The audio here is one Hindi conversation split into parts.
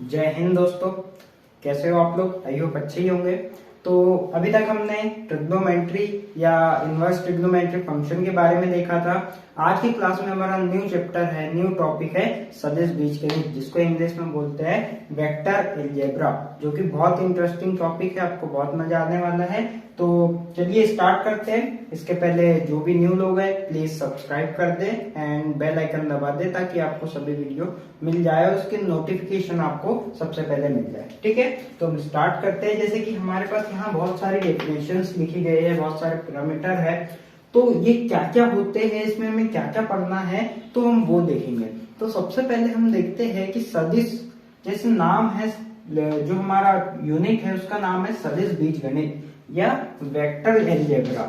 जय हिंद दोस्तों, कैसे हो आप लोग? आई होप अच्छे ही होंगे। तो अभी तक हमने ट्रिग्नोमेट्री या इनवर्स ट्रिग्नोमेट्री फंक्शन के बारे में देखा था। आज की क्लास में हमारा न्यू चैप्टर है, न्यू टॉपिक है सदिश बीजगणित, जिसको इंग्लिश में बोलते हैं वेक्टर अलजेब्रा, जो कि बहुत इंटरेस्टिंग टॉपिक है, आपको बहुत मजा आने वाला है। तो चलिए स्टार्ट करते हैं। इसके पहले जो भी न्यू लोग हैं प्लीज सब्सक्राइब कर दें एंड बेल आइकन दबा दें, ताकि आपको सभी वीडियो मिल जाए और उसकी नोटिफिकेशन आपको सबसे पहले मिल जाए। ठीक है, तो हम स्टार्ट करते हैं। जैसे कि हमारे पास यहाँ बहुत सारी डेफिनेशंस लिखी गई है, बहुत सारे पैरामीटर है, तो ये क्या क्या होते हैं, इसमें हमें क्या क्या पढ़ना है, तो हम वो देखेंगे। तो सबसे पहले हम देखते हैं कि सदिश, जैसे नाम है, जो हमारा यूनिट है उसका नाम है सदिश बीजगणित या वेक्टर अलजेब्रा।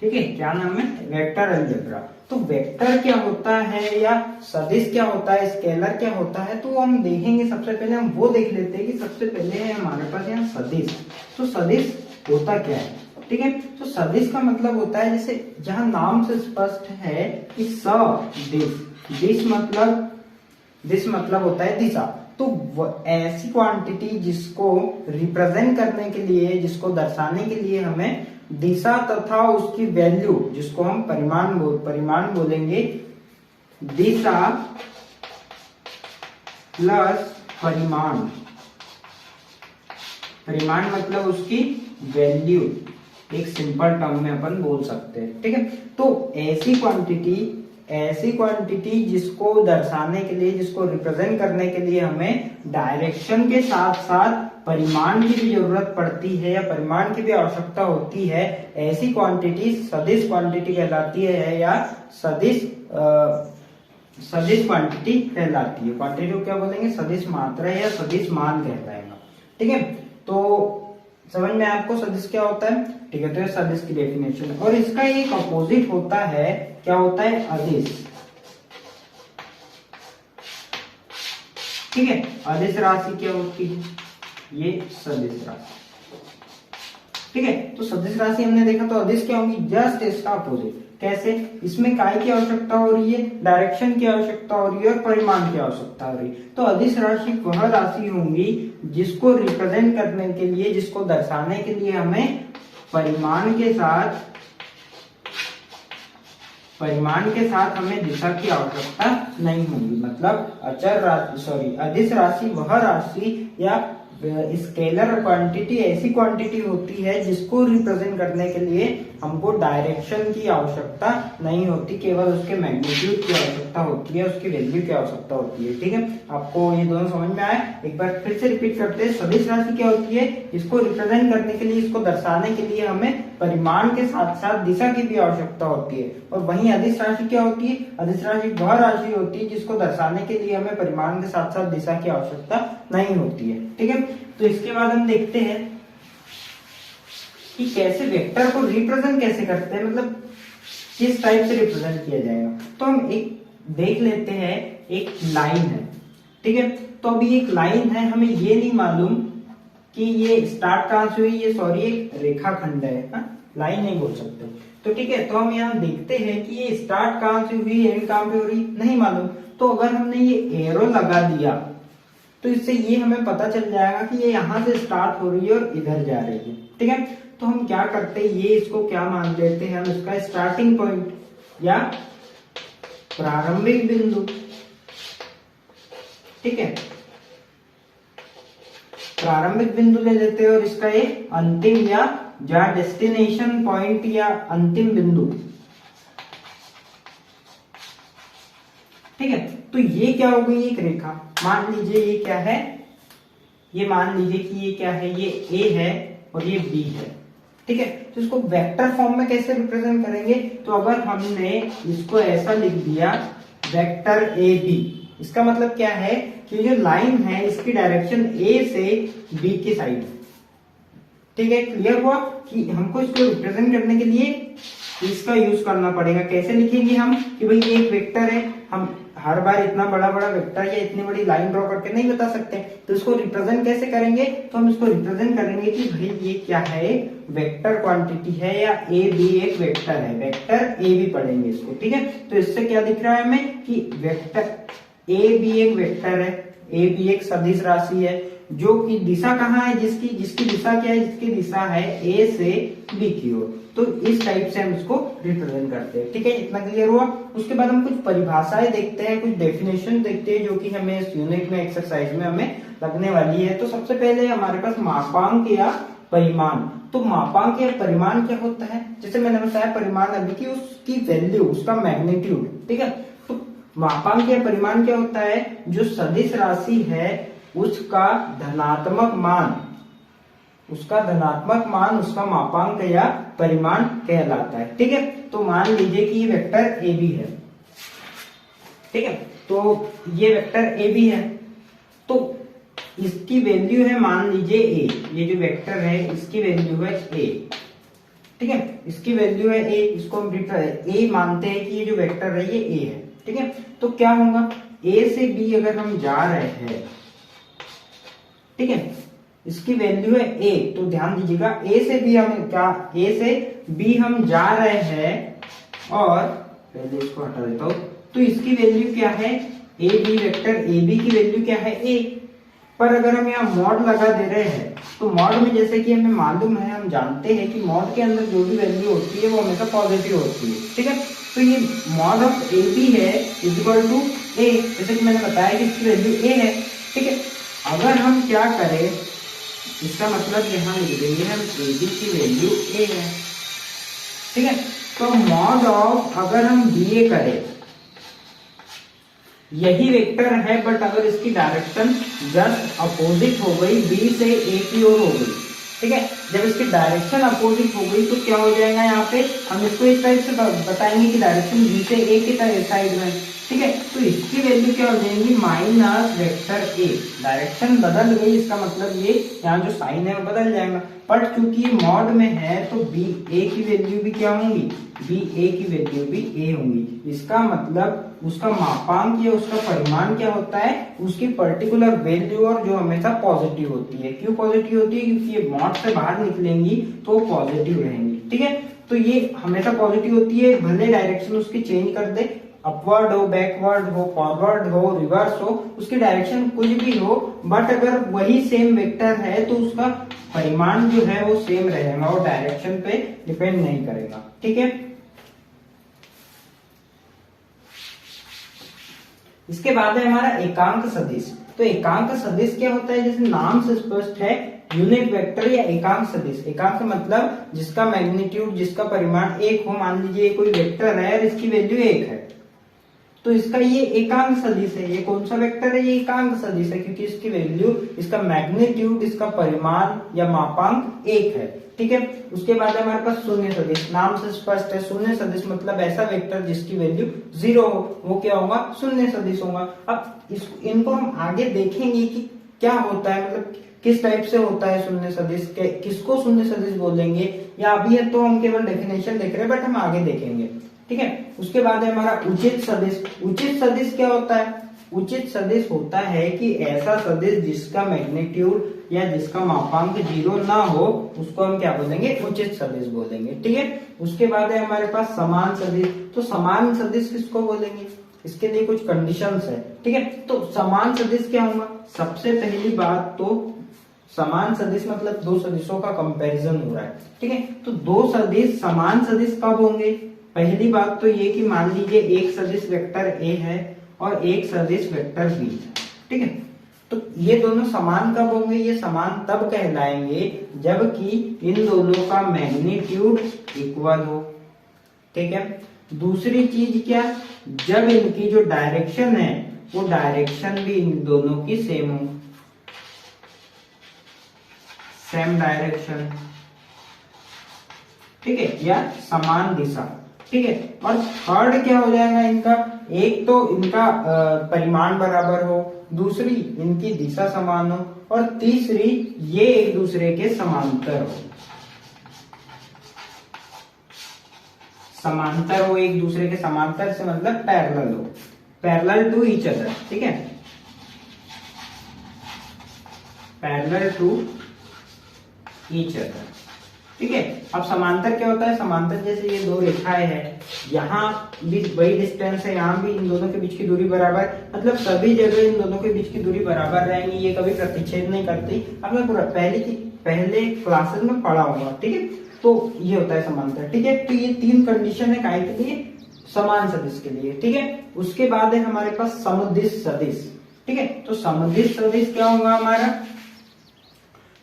ठीक है, क्या नाम है? Vector algebra. तो वेक्टर क्या होता है या सदिश क्या होता है, स्केलर क्या होता है, तो हम देखेंगे। सबसे पहले हम वो देख लेते हैं कि सबसे पहले है हमारे पास यहाँ सदिश। तो सदिश होता क्या है? ठीक है, तो सदिश का मतलब होता है, जैसे जहां नाम से स्पष्ट है कि सदिश, दिस मतलब होता है दिशा। तो ऐसी क्वांटिटी जिसको रिप्रेजेंट करने के लिए, जिसको दर्शाने के लिए हमें दिशा तथा उसकी वैल्यू, जिसको हम परिमाण बोलेंगे, दिशा प्लस परिमाण मतलब उसकी वैल्यू, एक सिंपल टर्म में अपन बोल सकते हैं। ठीक है, तो ऐसी क्वांटिटी जिसको दर्शाने के लिए, जिसको रिप्रेजेंट करने के लिए हमें डायरेक्शन के साथ साथ परिमाण की भी जरूरत पड़ती है या परिमाण की भी आवश्यकता होती है, ऐसी क्वांटिटी सदिश क्वांटिटी कहलाती है या सदिश क्वांटिटी कहलाती है। क्वांटिटी को क्या बोलेंगे? सदिश मात्रा या सदिश मान कहलाएगा। ठीक है, तो समझ में आपको सदिश क्या होता है? ठीक है, तो ये सदिश की डेफिनेशन। और इसका एक अपोजिट होता है, क्या होता है? अदिश। ठीक है, अदिश राशि क्या होती है? ये सदिश राशि। ठीक है, तो सदिश राशि हमने देखा, तो अदिश क्या होगी? जस्ट इसका अपोजिट। कैसे? इसमें काय की आवश्यकता हो रही है, डायरेक्शन की आवश्यकता हो रही है और परिमाण की आवश्यकता हो रही है। तो अदिश राशि वह राशि होंगी जिसको रिप्रेजेंट करने के लिए, जिसको दर्शाने के लिए हमें परिमाण के साथ हमें दिशा की आवश्यकता नहीं होगी। मतलब अदिश राशि वह राशि या स्केलर क्वांटिटी ऐसी क्वांटिटी होती है जिसको रिप्रेजेंट करने के लिए हमको डायरेक्शन की आवश्यकता नहीं होती, केवल उसके मैग्नीट्यूड की आवश्यकता होती है, उसकी वैल्यू की आवश्यकता होती है। ठीक है, आपको ये दोनों समझ में आए? एक बार फिर से रिपीट करते हैं। सदिश राशि क्या होती है? इसको रिप्रेजेंट करने के लिए, इसको दर्शाने के लिए हमें परिमाण के साथ साथ दिशा की भी आवश्यकता होती है। और वहीं अदिश राशि क्या होती है? अदिश राशि वह राशि होती है जिसको दर्शाने के लिए हमें परिमाण के साथ साथ दिशा की आवश्यकता नहीं होती है। ठीक है, तो इसके बाद हम देखते हैं कि कैसे वेक्टर को रिप्रेजेंट कैसे करते हैं, मतलब किस टाइप से रिप्रेजेंट किया जाएगा। तो हम एक देख लेते हैं, एक लाइन है। ठीक है, तो अभी एक लाइन है, हमें ये नहीं मालूम कि ये स्टार्ट कहां से हुई, ये सॉरी एक रेखाखंड है, लाइन नहीं बोल सकते। तो ठीक है, तो हम यहाँ देखते हैं कि ये स्टार्ट कहां से हुई, एंड कहां पे हो रही, नहीं मालूम। तो अगर हमने ये एरो लगा दिया तो इससे ये हमें पता चल जाएगा कि ये यहां से स्टार्ट हो रही है और इधर जा रही है। ठीक है, तो हम क्या करते हैं, ये इसको क्या मान लेते हैं, हम इसका स्टार्टिंग पॉइंट या प्रारंभिक बिंदु। ठीक है, प्रारंभिक बिंदु ले लेते हैं और इसका एक अंतिम या डेस्टिनेशन पॉइंट या अंतिम बिंदु। ठीक है, तो ये क्या हो गई? एक रेखा। मान लीजिए ये क्या है, ये मान लीजिए कि ये क्या है, ये ए है और ये बी है। ठीक है, तो इसको वेक्टर फॉर्म में कैसे रिप्रेजेंट करेंगे? तो अगर हमने इसको ऐसा लिख दिया वेक्टर ए बी, इसका मतलब क्या है कि जो लाइन है इसकी डायरेक्शन ए से बी की साइड। ठीक है, क्लियर हुआ कि हमको इसको रिप्रेजेंट करने के लिए इसका यूज करना पड़ेगा। कैसे लिखेंगे हम कि भाई एक वेक्टर है, हम हर बार इतना बड़ा बड़ा वेक्टर या इतनी बड़ी लाइन ड्रॉ करके नहीं बता सकते, तो इसको रिप्रेजेंट कैसे करेंगे, तो हम इसको रिप्रेजेंट करेंगे कि भाई ये क्या है, वेक्टर क्वांटिटी है या ए बी एक वेक्टर है, वेक्टर ए बी पढ़ेंगे इसको, ठीक है। तो इससे क्या दिख रहा है हमें कि वेक्टर ए बी एक वेक्टर है, ए बी एक सदिश राशि है जो कि दिशा कहाँ है, जिसकी दिशा क्या है, जिसकी दिशा है ए से बी की ओर। तो इस टाइप से हम इसको रिप्रेजेंट करते हैं, ठीक है। इतना क्लियर हुआ। उसके बाद हम कुछ परिभाषाएं देखते हैं, कुछ डेफिनेशन देखते हैं जो कि हमें इस यूनिट में एक्सरसाइज में हमें लगने वाली है। तो सबसे पहले हमारे पास मापांक या परिमाण। तो मापांक या परिमाण क्या होता है, जैसे मैंने बताया परिमाण अभी की उसकी वैल्यू, उसका मैग्नीट्यूड, ठीक है। तो मापांक या परिमाण क्या होता है, जो सदिश राशि है उसका धनात्मक मान, उसका मापांक या परिमाण कहलाता है, ठीक है। तो मान लीजिए कि ये वेक्टर ए बी है, ठीक है। तो ये वेक्टर ए बी है, तो इसकी वैल्यू है मान लीजिए ए, ये जो वेक्टर है इसकी वैल्यू है ए, ठीक है। इसकी वैल्यू है ए, इसको हम ए मानते हैं कि ये जो वेक्टर है ये ए है, ठीक है। तो क्या होगा, ए से बी अगर हम जा रहे हैं, ठीक है, इसकी वैल्यू है ए, तो ध्यान दीजिएगा ए से बी हम क्या, ए से बी हम जा रहे हैं और पहले इसको हटा देता हूं, तो इसकी वैल्यू क्या है, A B vector A B की वैल्यू क्या है ए। पर अगर हम यहाँ मॉड लगा दे रहे हैं, तो मॉड में जैसे कि हमें मालूम है, हम जानते हैं कि मॉड के अंदर जो भी वैल्यू होती है वो हमेशा पॉजिटिव होती है, ठीक है। तो ये मॉड ऑफ ए बी है इज इक्वल टू ए, जैसे कि मैंने बताया कि इसकी वैल्यू ए है, ठीक है। अगर हम क्या करें, इसका मतलब यहाँ लिख देंगे हम ए बी की वैल्यू ए है, ठीक है। तो मॉड ऑफ अगर हम बी ए करें, यही वेक्टर है बट अगर इसकी डायरेक्शन जस्ट अपोजिट हो गई, बी से ए की ओर हो गई, ठीक है। जब इसकी डायरेक्शन अपोजिट हो गई तो क्या हो जाएगा, यहाँ पे हम इसको इस टाइप से बताएंगे कि डायरेक्शन बी से ए की साइड में, ठीक है। तो इसकी वैल्यू क्या हो जाएगी, माइनस वेक्टर ए, डायरेक्शन बदल गई, इसका मतलब ये यहाँ जो साइन है वो बदल जाएगा। बट क्योंकि ये मॉड में है तो बी ए की वैल्यू भी क्या होंगी, बी ए की वैल्यू भी ए होंगी। इसका मतलब उसका मापांक या उसका परिमाण क्या होता है, उसकी पर्टिकुलर वैल्यू, और जो हमेशा पॉजिटिव होती है। क्यों पॉजिटिव होती है, क्योंकि ये मॉड से बाहर निकलेंगी तो पॉजिटिव रहेंगी, ठीक है। तो ये हमेशा पॉजिटिव होती है, भले डायरेक्शन उसकी चेंज कर दे, अपवर्ड हो, बैकवर्ड हो, फॉरवर्ड हो, रिवर्स हो, उसकी डायरेक्शन कुछ भी हो, बट अगर वही सेम वेक्टर है तो उसका परिमाण जो है वो सेम रहेगा और डायरेक्शन पे डिपेंड नहीं करेगा, ठीक है। इसके बाद है हमारा एकांक सदिश। तो एकांक सदिश क्या होता है, जैसे नाम से स्पष्ट है, यूनिट वेक्टर या एकांक सदिश। एकांक मतलब जिसका मैग्नीट्यूड, जिसका परिमाण एक हो। मान लीजिए कोई वेक्टर है और इसकी वैल्यू एक है, तो इसका ये एकांक सदिश है। ये कौन सा वेक्टर है, ये एकांक सदिश है क्योंकि इसकी वैल्यू, इसका मैग्नीट्यूड, इसका परिमाण या मापांक एक है, ठीक है। उसके बाद हमारे पास शून्य सदिश। नाम से स्पष्ट है, शून्य सदिश मतलब ऐसा वेक्टर जिसकी वैल्यू 0 हो, वो क्या होगा, शून्य सदिश होगा। अब इनको हम आगे देखेंगे कि क्या होता है, मतलब किस टाइप से होता है शून्य सदिश, किसको शून्य सदिश बोलेंगे, या अभी है तो हम केवल डेफिनेशन देख रहे हैं, बट हम आगे देखेंगे, ठीक है। उसके बाद है हमारा उचित सदिश। उचित सदिश क्या होता है, उचित सदिश होता है कि ऐसा सदिश जिसका मैग्नीट्यूड या जिसका मापांक 0 ना हो, उसको हम क्या बोलेंगे, उचित सदिश बोलेंगे, ठीक है। उसके बाद है हमारे पास समान सदिश। तो समान सदिश किसको बोलेंगे, इसके लिए कुछ कंडीशंस है, ठीक है। तो समान सदिश क्या होगा, सबसे पहली बात तो समान सदिश मतलब दो सदिशों का कंपैरिजन हो रहा है, ठीक है। तो दो सदिश समान सदिश कब होंगे, पहली बात तो ये कि मान लीजिए एक सदिश वेक्टर ए है और एक सदिश वेक्टर बी है, ठीक है। तो ये दोनों समान कब होंगे, ये समान तब कहलाएंगे जबकि इन दोनों का मैग्नीट्यूड इक्वल हो, ठीक है। दूसरी चीज क्या, जब इनकी जो डायरेक्शन है वो डायरेक्शन भी इन दोनों की सेम हो, सेम डायरेक्शन, ठीक है, या समान दिशा, ठीक है। और थर्ड क्या हो जाएगा इनका, एक तो इनका परिमाण बराबर हो, दूसरी इनकी दिशा समान हो, और तीसरी ये एक दूसरे के समांतर हो, समांतर हो, एक दूसरे के समांतर से मतलब पैरेलल हो, पैरेलल टू ईच अदर, ठीक है, पैरेलल टू ईच अदर, ठीक है। अब समांतर क्या होता है, समांतर जैसे ये दो रेखाएं हैं, यहाँ भी वही डिस्टेंस है, यहाँ भी इन दोनों के बीच की दूरी बराबर, मतलब सभी जगह इन दोनों के बीच की दूरी बराबर रहेंगी, ये कभी प्रतिच्छेद नहीं करती। अब मैं पहले क्लासेस में पढ़ा होगा, ठीक है। तो ये होता है समांतर, ठीक है। तो ये तीन कंडीशन है काय के लिए, समान सदिश के लिए, ठीक है। उसके बाद है हमारे पास समुद्दिश सदिश, ठीक है। तो समुद्दिश सदिश क्या होगा हमारा,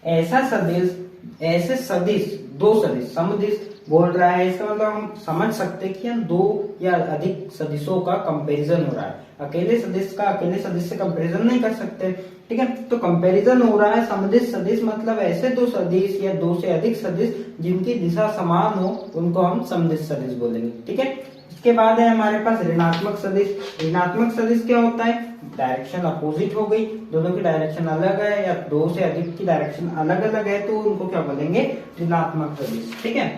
ऐसा सदिश, ऐसे सदिश, दो सदिश, समुद्दिश बोल रहा है, इसका मतलब हम समझ सकते हैं कि हम दो या अधिक सदिशों का कंपैरिजन हो रहा है, अकेले सदिश का अकेले सदिश से कंपैरिजन नहीं कर सकते, ठीक है। तो कंपैरिजन हो रहा है समुद्दिश सदिश, मतलब ऐसे दो सदिश या दो से अधिक सदिश जिनकी दिशा समान हो, उनको हम समुद्दिश सदिश बोलेंगे, ठीक है। इसके बाद है हमारे पास ऋणात्मक सदिश। ऋणात्मक सदिश क्या होता है, डायरेक्शन अपोजिट हो गई, दोनों की डायरेक्शन अलग है या दो से अधिक की डायरेक्शन अलग अलग है, तो उनको क्या बोलेंगे, ऋणात्मक सदिश, ठीक है।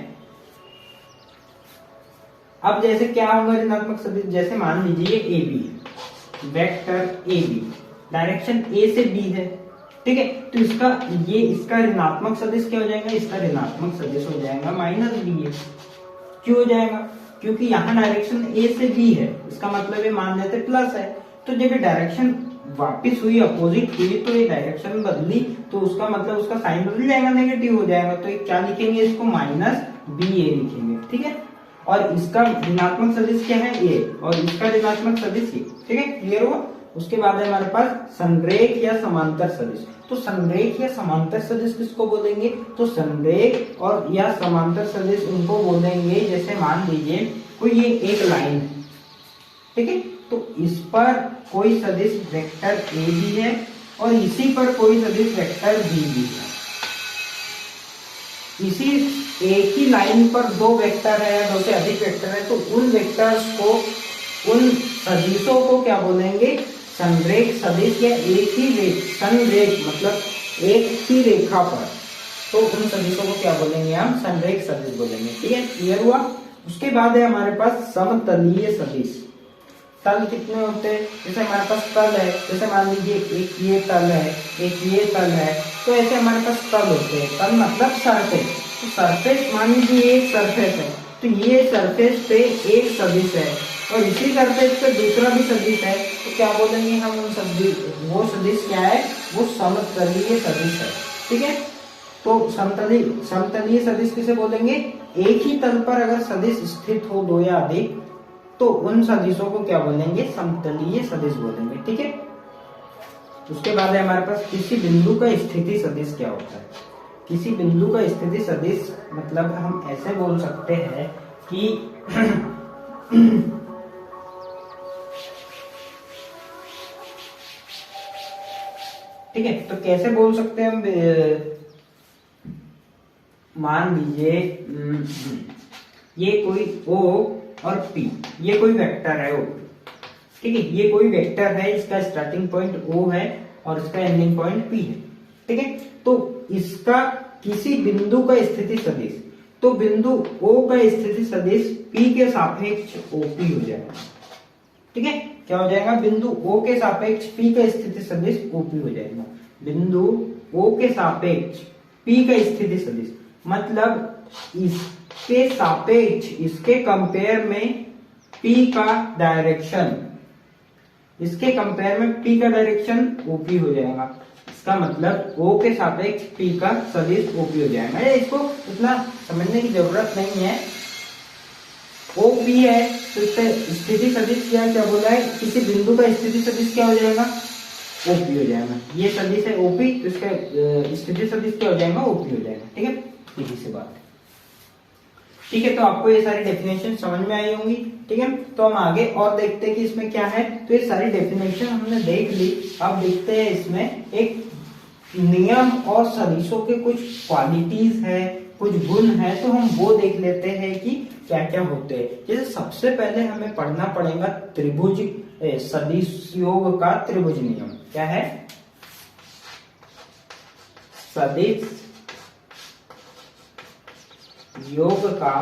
अब जैसे क्या होगा ऋणात्मक सदिश, जैसे मान लीजिए A B, vector A B, direction A से बी है, ठीक है। तो इसका ऋणात्मक सदिश क्या हो जाएगा, इसका ऋणात्मक सदिश हो जाएगा माइनस बी है। क्यों हो जाएगा, क्योंकि यहाँ डायरेक्शन ए से बी है, इसका मतलब ये मान लेते प्लस है, तो जब ये डायरेक्शन वापिस हुई, अपोजिट हुई, तो ये डायरेक्शन बदली, तो उसका मतलब उसका साइन बदल जाएगा, नेगेटिव हो जाएगा, तो ये क्या लिखेंगे, इसको माइनस बी ए लिखेंगे, ठीक है। और इसका ऋणात्मक सदिश क्या है, ए, और इसका ऋणात्मक सदिश ए, ठीक है, क्लियर हुआ। उसके बाद है हमारे पास संरेख या समांतर सदिश। तो संरेख या समांतर सदिश किसको बोलेंगे, तो संरेख और या समांतर सदिश उनको बोलेंगे, जैसे मान लीजिए कोई ये एक लाइन है, ठीक है, तो इस पर कोई सदिश वेक्टर ए भी है और इसी पर कोई सदिश वेक्टर बी भी है। इसी एक ही लाइन पर दो वेक्टर है या दो से अधिक वेक्टर है, तो उन वेक्टर्स को, उन सदिशों को क्या बोलेंगे, संरेख सदिश, या एक ही संरेख मतलब एक ही रेखा पर, तो उन सदिशों को क्या बोलेंगे, हम संरेख सदिश बोलेंगे, ठीक है, क्लियर हुआ। उसके बाद है हमारे पास समतलीय सदिश। तल कितने होते हैं, जैसे हमारे पास तल है, जैसे मान लीजिए एक ये तल है, एक ये तल है, तो ऐसे हमारे पास तल होते हैं। तल मतलब सरफेस, तो सरफेस मान लीजिए एक सरफेस है, तो ये सरफेस पे एक सदिश है और इसी सरफेस पे दूसरा भी सदिश है, तो क्या बोलेंगे हम उन सदिश, वो सदिश क्या है, वो समतलीय सदिश है, ठीक है। तो समतलीय सदिश किसे बोलेंगे, एक ही तल पर अगर सदिश स्थित हो दो या अधिक, तो उन सदिशों को क्या बोलेंगे, समतलीय सदिश बोलेंगे, ठीक है। उसके बाद है हमारे पास किसी बिंदु का स्थिति सदिश क्या होता है। किसी बिंदु का स्थिति सदिश मतलब हम ऐसे बोल सकते हैं कि ठीक है, तो कैसे बोल सकते हैं हम, मान लीजिए ये कोई O और P, ये कोई वेक्टर है O, ठीक है, ये कोई वेक्टर है, इसका स्टार्टिंग पॉइंट O है और इसका एंडिंग पॉइंट P है, ठीक है। तो इसका किसी बिंदु का स्थिति सदिश, तो बिंदु O का स्थिति सदिश P के सापेक्ष OP हो जाएगा, ठीक है। क्या हो जाएगा, बिंदु O के सापेक्ष P का स्थिति सदिश OP हो जाएगा। बिंदु O के सापेक्ष P का स्थिति सदिश मतलब इसके सापेक्ष, इसके कंपेयर में P का डायरेक्शन, इसके कंपेयर में P का डायरेक्शन OP हो जाएगा। इसका मतलब O के सापेक्ष P का सदिश OP हो जाएगा। इसको इतना समझने की जरूरत नहीं है। OP है तो इसका स्थिति सदिश क्या बोला है, किसी बिंदु का स्थिति सदिश क्या हो जाएगा, OP हो जाएगा। ये सदिश है OP, तो इसका स्थिति सदिश क्या हो जाएगा, OP हो जाएगा, ठीक है, सीधी सी बात है, ठीक है। तो आपको ये सारी डेफिनेशन समझ में आई होंगी, ठीक है। तो हम आगे और देखते हैं कि इसमें क्या है। तो ये सारी डेफिनेशन हमने देख ली, अब देखते हैं इसमें एक नियम और सदिशों के कुछ क्वालिटीज है, कुछ गुण है, तो हम वो देख लेते हैं कि क्या क्या होते हैं। जैसे सबसे पहले हमें पढ़ना पड़ेगा त्रिभुज सदिश योग का त्रिभुज नियम। क्या है, सदिश योग का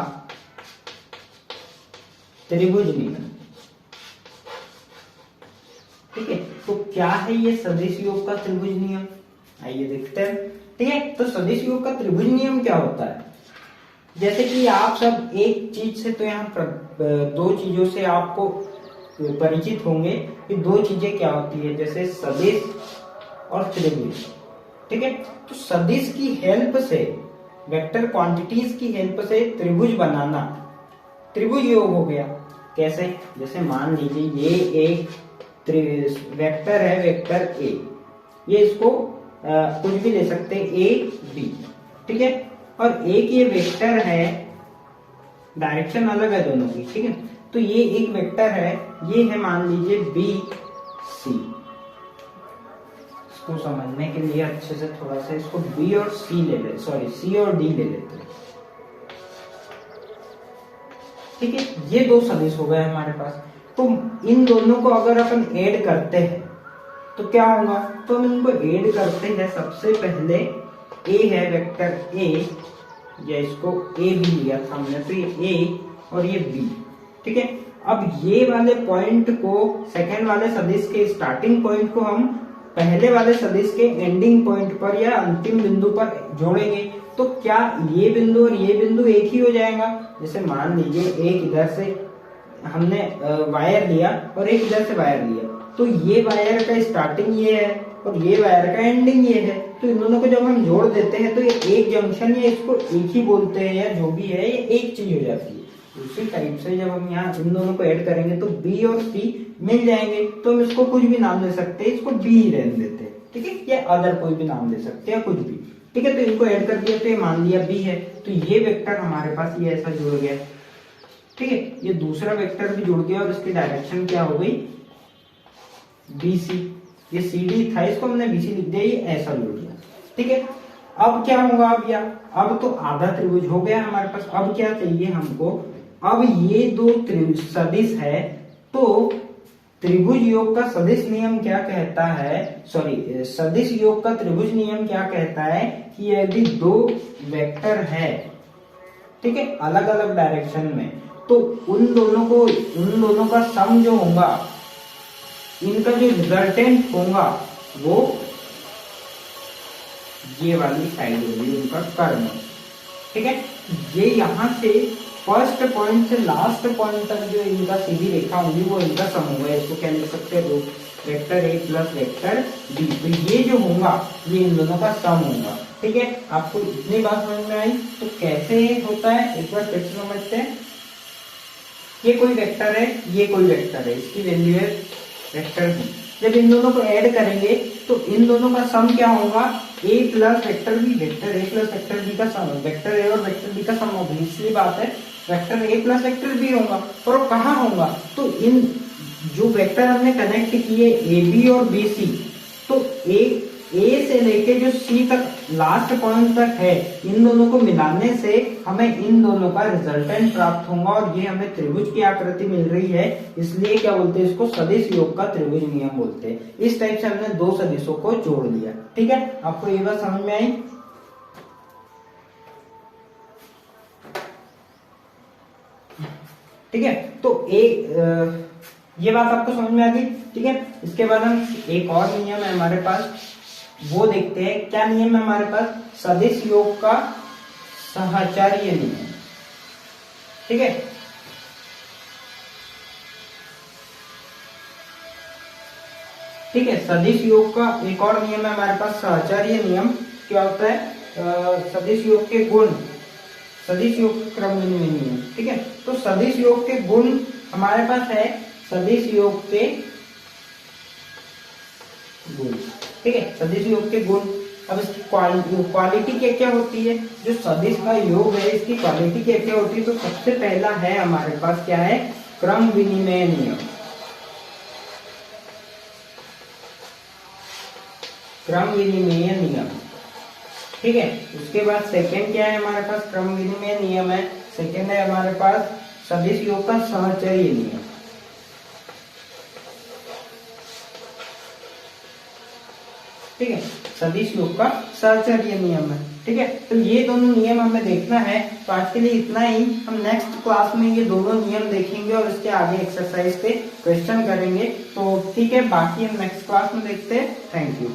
त्रिभुज नियम। ठीक है, तो क्या है ये सदिश योग का त्रिभुज नियम, आइए देखते हैं। ठीक है, तो सदिश योग का त्रिभुज नियम क्या होता है? जैसे कि आप सब एक चीज से तो यहाँ दो चीजों से आपको परिचित होंगे कि दो चीजें क्या होती है, जैसे सदिश और त्रिभुज। ठीक है, तो सदिश की हेल्प से, वेक्टर क्वांटिटीज की हेल्प से त्रिभुज बनाना त्रिभुज योग हो गया। कैसे? जैसे मान लीजिए ये एक वेक्टर है, वेक्टर ए, ये इसको कुछ भी ले सकते हैं, ए बी। ठीक है, और एक ये वेक्टर है, डायरेक्शन अलग है दोनों की। ठीक है, तो ये एक वेक्टर है, ये है मान लीजिए बी सी। इसको समझने के लिए अच्छे से थोड़ा सा इसको बी और सी ले ले, सॉरी सी और डी ले लेते हैं। ठीक है, ये दो सदिश हो गए हमारे पास। तो इन दोनों को अगर अपन ऐड करते हैं तो क्या होगा? तो हम इनको ऐड करते हैं। सबसे पहले ए है, वेक्टर ए, या इसको ए भी लिया था हमने, तो ये ए और ये बी। ठीक है, अब ये वाले पॉइंट को, सेकेंड वाले सदिश के स्टार्टिंग पॉइंट को हम पहले वाले सदिश के एंडिंग पॉइंट पर या अंतिम बिंदु पर जोड़ेंगे। तो क्या ये बिंदु और ये बिंदु एक ही हो जाएगा? जैसे मान लीजिए एक इधर से हमने वायर लिया और एक इधर से वायर लिया, तो ये वायर का स्टार्टिंग ये है और ये वायर का एंडिंग ये है। तो इन दोनों को जब हम जोड़ देते हैं तो ये एक जंक्शन, या इसको एक ही बोलते हैं, या जो भी है, ये एक चीज हो जाती है। उसी टाइप से जब हम यहाँ इन दोनों को ऐड करेंगे तो बी और सी मिल जाएंगे। तो हम इसको कुछ भी नाम दे सकते हैं, इसको बी ही रहने देते हैं। ठीक है, या अदर कोई भी नाम दे सकते हैं, कुछ भी। ठीक है, तो इनको ऐड कर दिया तो ये मान लिया बी है, तो ये वेक्टर हमारे पास ये ऐसा जुड़ गया। ठीक है, ये दूसरा वेक्टर भी जुड़ गया और इसकी डायरेक्शन क्या हो गई? B C. ये सी डी था, इसको हमने बी सी लिख दिया, ये ऐसा जुड़ गया। ठीक है, अब क्या होगा? अब तो आधा त्रिभुज हो गया हमारे पास। अब क्या चाहिए हमको? अब ये दो सदिश है, तो त्रिभुज योग का सदिश नियम क्या कहता है, सॉरी सदिश योग का त्रिभुज नियम क्या कहता है कि यदि दो वेक्टर है, ठीक है, अलग अलग डायरेक्शन में, तो उन दोनों का सम जो होगा, इनका जो रिजल्टेंट होगा वो ये वाली साइड होगी, उनका कर्म। ठीक है, ये यहां से फर्स्ट पॉइंट से लास्ट पॉइंट तक जो इनका सीधी रेखा होगी वो इनका सम होगा। इसको क्या लिख सकते हैं? Vector A plus vector B. तो ये जो होगा ये इन दोनों का सम होगा। ठीक है, आपको इतनी बात समझ में आई? तो कैसे होता है एक बार फिर से समझते हैं। ये कोई वेक्टर है, ये कोई वेक्टर है, इसकी वैल्यू है वेक्टर बी। जब इन दोनों को ऐड करेंगे तो इन दोनों का सम क्या होगा? A plus vector B, vector A plus vector B का सम, वेक्टर ए और वेक्टर बी का सम होगा। इसलिए बात है vector A plus vector B होगा। और वो कहाँ होगा? तो इन जो वेक्टर हमने कनेक्ट किए ए बी और बी सी, तो ए से लेके जो सी तक लास्ट पॉइंट तक है, इन दोनों को मिलाने से हमें इन दोनों का रिजल्टेंट प्राप्त होगा और ये हमें त्रिभुज की आकृति मिल रही है। इसलिए क्या बोलते हैं? इसको सदिश योग का त्रिभुज नियम बोलते हैं। इस टाइप से हमने दो सदिशों को जोड़ लिया। ठीक है, आपको ये बात समझ में आई? ठीक है, तो ये बात आपको समझ में आ गई। ठीक है, इसके बाद हम एक और नियम है हमारे पास, वो देखते हैं। क्या नियम है हमारे पास? सदिश योग का साहचर्य नियम। ठीक है, ठीक है, सदिश योग का एक और नियम है हमारे पास, साहचर्य नियम। क्या होता है? सदिश योग के गुण, सदिश योग क्रम विनिमय नियम। ठीक है, तो सदिश योग के गुण हमारे पास है, सदिश योग के गुण। ठीक है, सदिश योग के गुण। अब इसकी क्वालिटी क्या क्या होती है? जो सदिश का योग है इसकी क्वालिटी क्या क्या होती है? तो सबसे पहला है हमारे पास क्या है? क्रम विनिमय नियम। क्रम विनिमय नियम। ठीक है, उसके बाद सेकंड क्या है हमारे पास? क्रम विनिमय नियम है। सेकंड है हमारे पास सदिश योग का साहचर्य नियम। ठीक है, सदिश योग का साहचर्य नियम है। ठीक है। तो ये दोनों नियम हमें देखना है। तो आज के लिए इतना ही, हम नेक्स्ट क्लास में ये दोनों नियम देखेंगे और उसके आगे एक्सरसाइज पे क्वेश्चन करेंगे। तो ठीक है, बाकी हम नेक्स्ट क्लास में देखते हैं। Thank you.